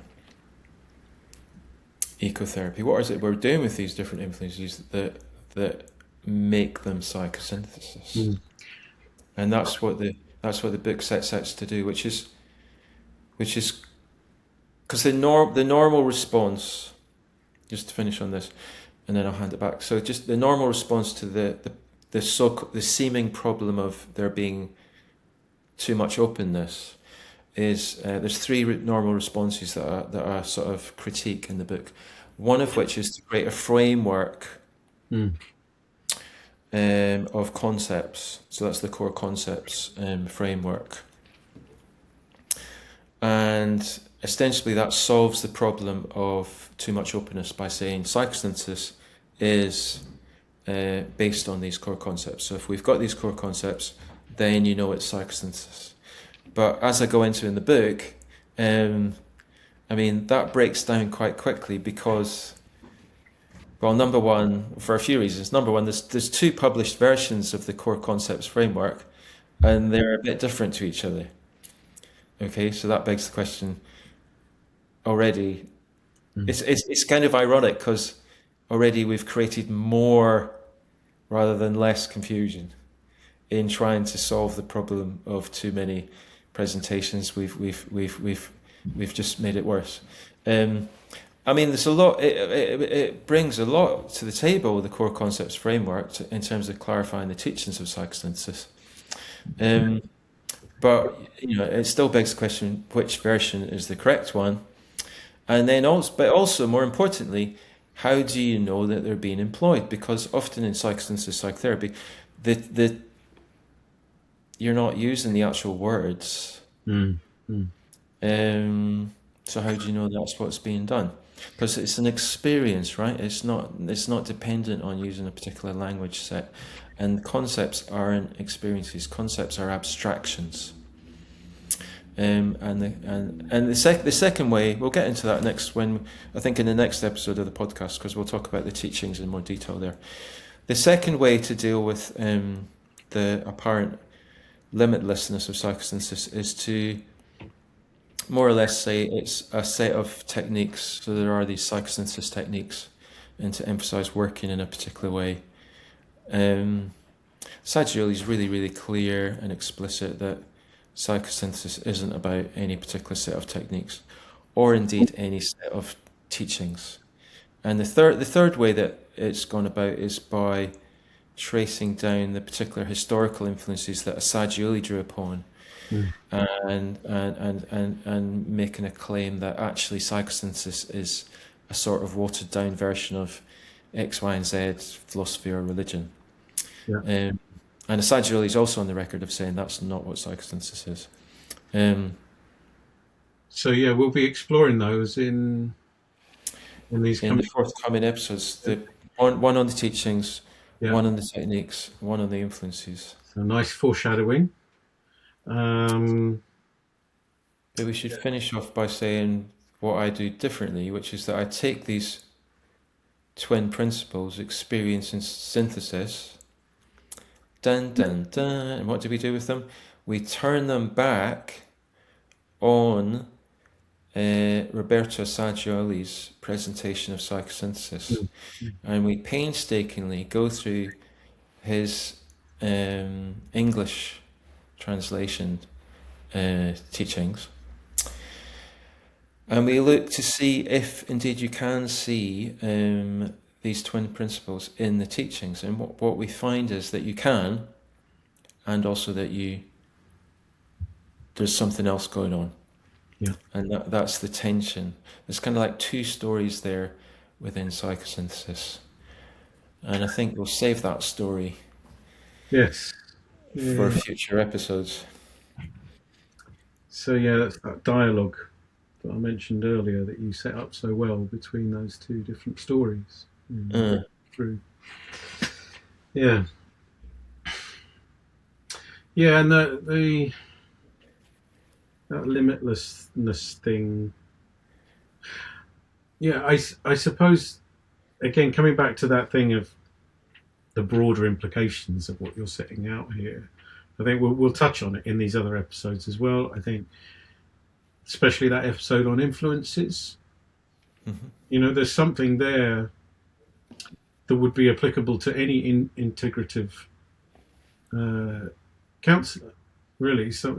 Speaker 2: ecotherapy? What is it we're doing with these different influences that make them psychosynthesis?
Speaker 1: Mm.
Speaker 2: And that's what the book sets out to do, which is because the normal response, just to finish on this, and then I'll hand it back. So just the normal response to the seeming problem of there being too much openness is there's three normal responses that are sort of critique in the book. One of which is to create a framework of concepts. So that's the core concepts framework. And ostensibly that solves the problem of too much openness by saying psychosynthesis is based on these core concepts. So if we've got these core concepts, then you know it's psychosynthesis. But as I go into in the book, I mean, that breaks down quite quickly because, well, number one, for a few reasons. Number one, there's two published versions of the core concepts framework, and they're a bit different to each other. Okay, so that begs the question already. It's kind of ironic because already we've created more rather than less confusion in trying to solve the problem of too many presentations. We've just made it worse. I mean, there's a lot. It brings a lot to the table, the core concepts framework, in terms of clarifying the teachings of psychosynthesis. But it still begs the question: which version is the correct one? And then also more importantly, how do you know that they're being employed? Because often in psychosynthesis psychotherapy, you're not using the actual words. So how do you know that's what's being done? Because it's an experience, right? It's not dependent on using a particular language set. And concepts aren't experiences. Concepts are abstractions. And the second way, we'll get into that I think in the next episode of the podcast, because we'll talk about the teachings in more detail there. The second way to deal with the apparent limitlessness of psychosynthesis is to more or less say it's a set of techniques. So there are these psychosynthesis techniques, and to emphasize working in a particular way. Sagioli is really, really clear and explicit that psychosynthesis isn't about any particular set of techniques, or indeed any set of teachings. And the third way that it's gone about is by tracing down the particular historical influences that Sagioli drew upon, and making a claim that actually psychosynthesis is a sort of watered down version of X, Y, and Z philosophy or religion. Yeah. And Sagioli is also on the record of saying that's not what psychosynthesis is.
Speaker 1: So yeah, we'll be exploring those in these
Speaker 2: the forthcoming episodes. One on the teachings, one on the techniques, one on the influences.
Speaker 1: So nice foreshadowing.
Speaker 2: But we should finish off by saying what I do differently, which is that I take these twin principles, experience and synthesis, and what do we do with them? We turn them back on Roberto Sagioli's presentation of psychosynthesis, and we painstakingly go through his English translation teachings, and we look to see if indeed you can see these twin principles in the teachings. And what we find is that you can, and also that there's something else going on.
Speaker 1: Yeah.
Speaker 2: And that's the tension. There's kind of like two stories there within psychosynthesis. And I think we'll save that story for future episodes.
Speaker 1: So yeah, that's that dialogue that I mentioned earlier that you set up so well between those two different stories. Through. Yeah, and that limitlessness thing. Yeah, I suppose, again, coming back to that thing of the broader implications of what you're setting out here, I think we'll touch on it in these other episodes as well. I think, especially that episode on influences, There's something there that would be applicable to any integrative counselor, really. So,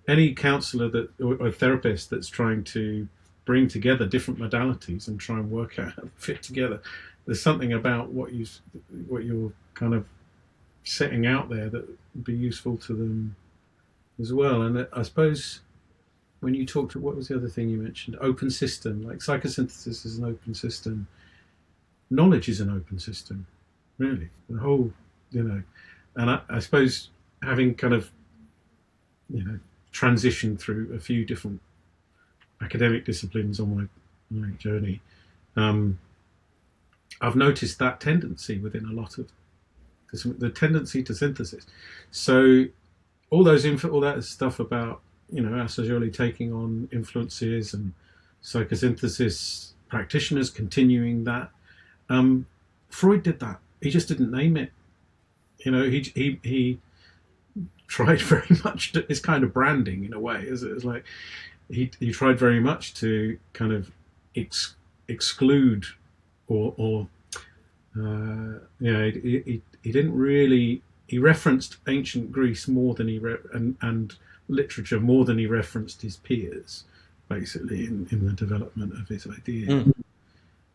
Speaker 1: any counselor or therapist that's trying to bring together different modalities and try and work out how to fit together. There's something about what you're kind of setting out there that would be useful to them as well. And I suppose when you talked, what was the other thing you mentioned? Open system. Like psychosynthesis is an open system. Knowledge is an open system, really. The whole, and I suppose having kind of, transitioned through a few different academic disciplines on my journey, I've noticed that tendency within a lot of the tendency to synthesis. So all that stuff about Assagioli taking on influences and psychosynthesis practitioners continuing that. Freud did that. He just didn't name it. He tried very much to, it's kind of branding in a way. It's like he tried very much to kind of exclude or he didn't really. He referenced ancient Greece more than and literature more than he referenced his peers, basically in the development of his idea.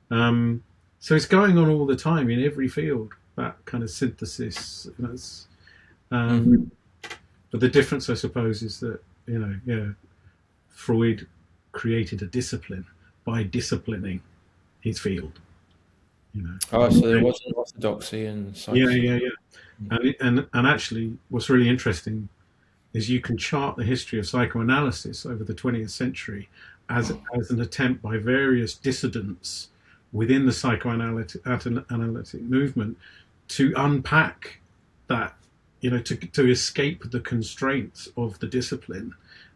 Speaker 1: So it's going on all the time in every field, that kind of synthesis. But the difference, I suppose, is that Freud created a discipline by disciplining his field.
Speaker 2: Oh, so there was an orthodoxy in
Speaker 1: psychology. Yeah. And actually, what's really interesting is you can chart the history of psychoanalysis over the 20th century as an attempt by various dissidents within the psychoanalytic movement to unpack that, to escape the constraints of the discipline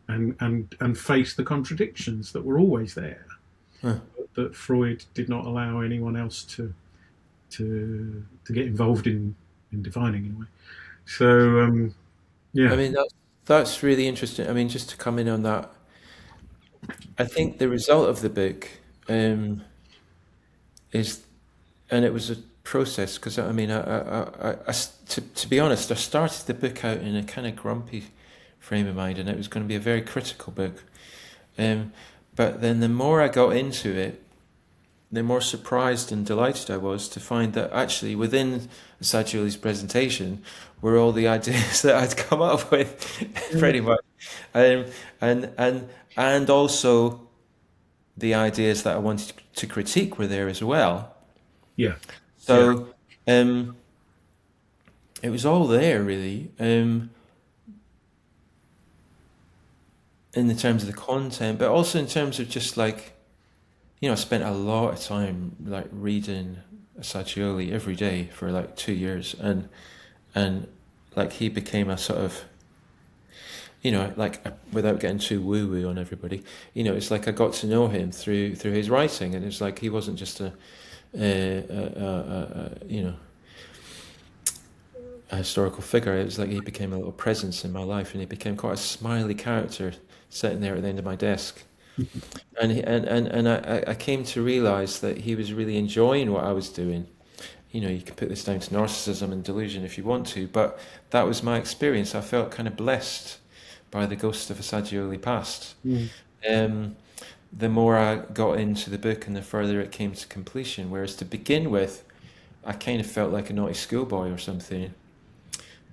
Speaker 1: and face the contradictions that were always there. That Freud did not allow anyone else to get involved in defining in a way. So
Speaker 2: I mean, that's really interesting. I mean, just to come in on that, I think the result of the book is, and it was a process, because I mean, to be honest, I started the book out in a kind of grumpy frame of mind, and it was going to be a very critical book. But then the more I got into it, the more surprised and delighted I was to find that actually within Assagioli's presentation were all the ideas that I'd come up with, pretty much, and also the ideas that I wanted to critique were there as well.
Speaker 1: Yeah.
Speaker 2: So it was all there, really. In the terms of the content, but also in terms of just like, I spent a lot of time like reading Assagioli every day for like 2 years, and like he became a sort of, without getting too woo-woo on everybody, it's like I got to know him through his writing, and it's like he wasn't just a historical figure. It was like he became a little presence in my life, and he became quite a smiley character sitting there at the end of my desk. And I came to realize that he was really enjoying what I was doing. You can put this down to narcissism and delusion if you want to, but that was my experience. I felt kind of blessed by the ghost of Assagioli past. The more I got into the book and the further it came to completion, whereas to begin with, I kind of felt like a naughty schoolboy or something.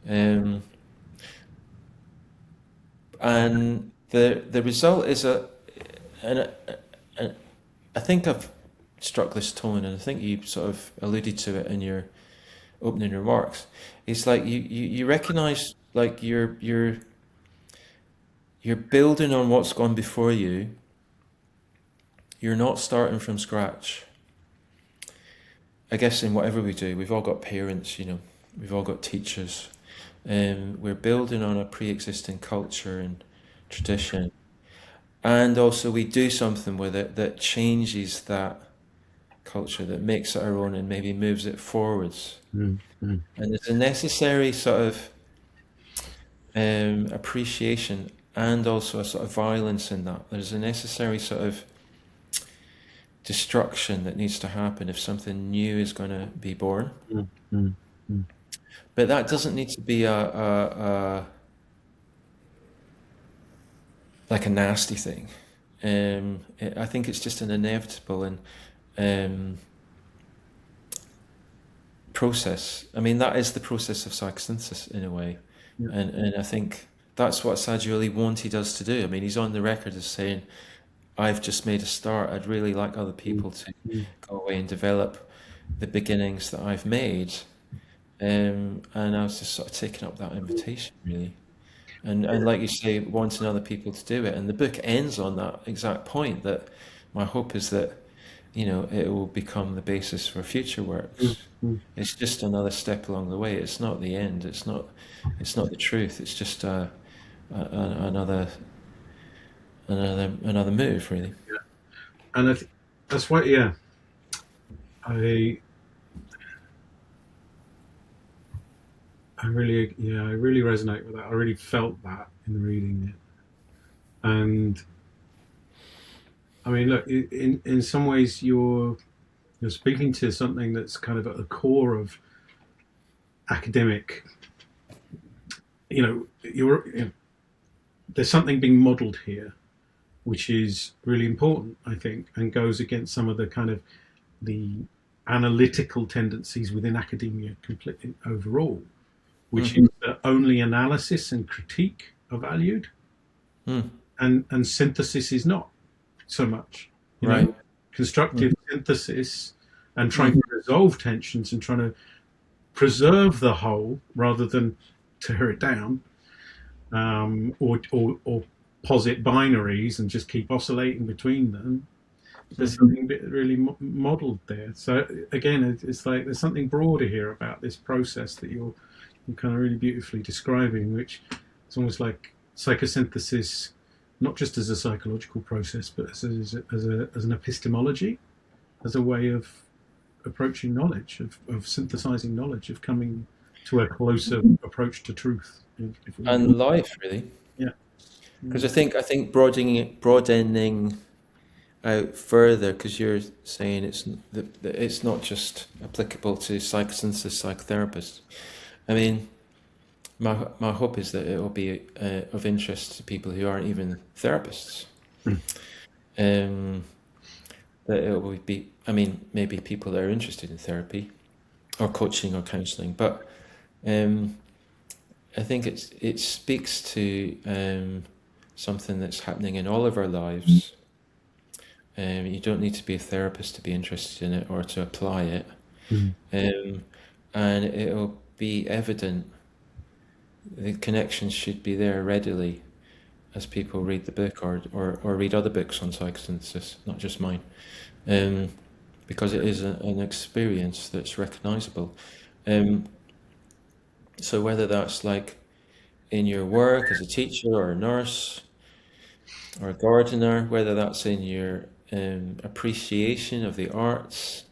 Speaker 2: And the result is and I think I've struck this tone, and I think you sort of alluded to it in your opening remarks. It's like you recognize like you're building on what's gone before you. You're not starting from scratch. I guess in whatever we do, we've all got parents, we've all got teachers. We're building on a pre-existing culture and tradition. And also we do something with it that changes that culture, that makes it our own and maybe moves it forwards. And there's a necessary sort of appreciation and also a sort of violence in that. There's a necessary sort of destruction that needs to happen if something new is going to be born.
Speaker 1: Mm, mm, mm.
Speaker 2: But that doesn't need to be like a nasty thing. I think it's just an inevitable and process. I mean, that is the process of psychosynthesis in a way.
Speaker 1: Yeah.
Speaker 2: And I think that's what Sagioli wanted us to do. I mean, he's on the record as saying, I've just made a start. I'd really like other people to go away and develop the beginnings that I've made. And I was just sort of taking up that invitation, really. And like you say, wanting other people to do it. And the book ends on that exact point, that my hope is that, you know, it will become the basis for future works. It's just another step along the way. It's not the end. It's not the truth. It's just another move, really.
Speaker 1: Yeah. And that's why, yeah, I really resonate with that. I really felt that in reading it. And I mean, look, in some ways you're speaking to something that's kind of at the core of academic, there's something being modeled here, which is really important, I think, and goes against some of the kind of the analytical tendencies within academia completely overall, which is that only analysis and critique are valued, and synthesis is not so much. You know, constructive synthesis and trying to resolve tensions and trying to preserve the whole rather than tear it down, or posit binaries and just keep oscillating between them. There's something really modelled there. So again, it's like there's something broader here about this process that you're kind of really beautifully describing, which is almost like psychosynthesis, not just as a psychological process, but as an epistemology, as a way of approaching knowledge, of synthesizing knowledge, of coming to a closer approach to truth.
Speaker 2: And life, really.
Speaker 1: Yeah.
Speaker 2: Because I think broadening out further, because you're saying it's not just applicable to psychosynthesis psychotherapists. I mean, my hope is that it will be of interest to people who aren't even therapists. That it will be, I mean, maybe people that are interested in therapy or coaching or counselling, but I think it speaks to something that's happening in all of our lives. You don't need to be a therapist to be interested in it or to apply it. And it'll be evident. The connections should be there readily as people read the book or read other books on psychosynthesis, not just mine, because it is an experience that's recognizable. So whether that's like in your work as a teacher or a nurse or a gardener, whether that's in your appreciation of the arts,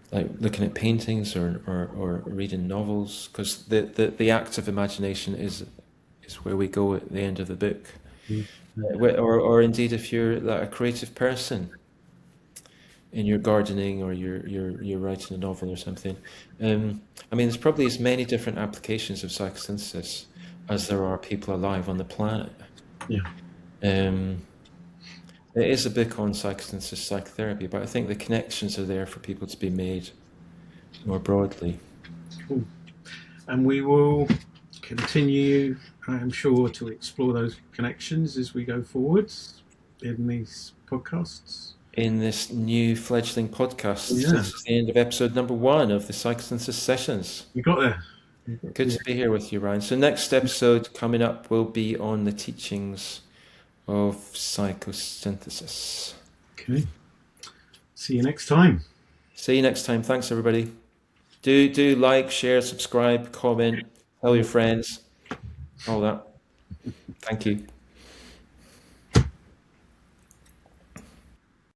Speaker 2: like looking at paintings or reading novels, because the act of imagination is where we go at the end of the book. Or indeed, if you're like a creative person in your gardening or you're writing a novel or something. I mean, there's probably as many different applications of psychosynthesis as there are people alive on the planet. It is a book on psychosynthesis psychotherapy, but I think the connections are there for people to be made more broadly.
Speaker 1: Cool. And we will continue, I'm sure, to explore those connections as we go forwards in these podcasts.
Speaker 2: In this new fledgling podcast. This is the end of episode number 1 of the Psychosynthesis Sessions.
Speaker 1: You got there.
Speaker 2: Good to be here with you, Ryan. So next episode coming up will be on the teachings of psychosynthesis.
Speaker 1: Okay. See you next time.
Speaker 2: See you next time. Thanks, everybody. Do like, share, subscribe, comment, tell your friends, all that. Thank you.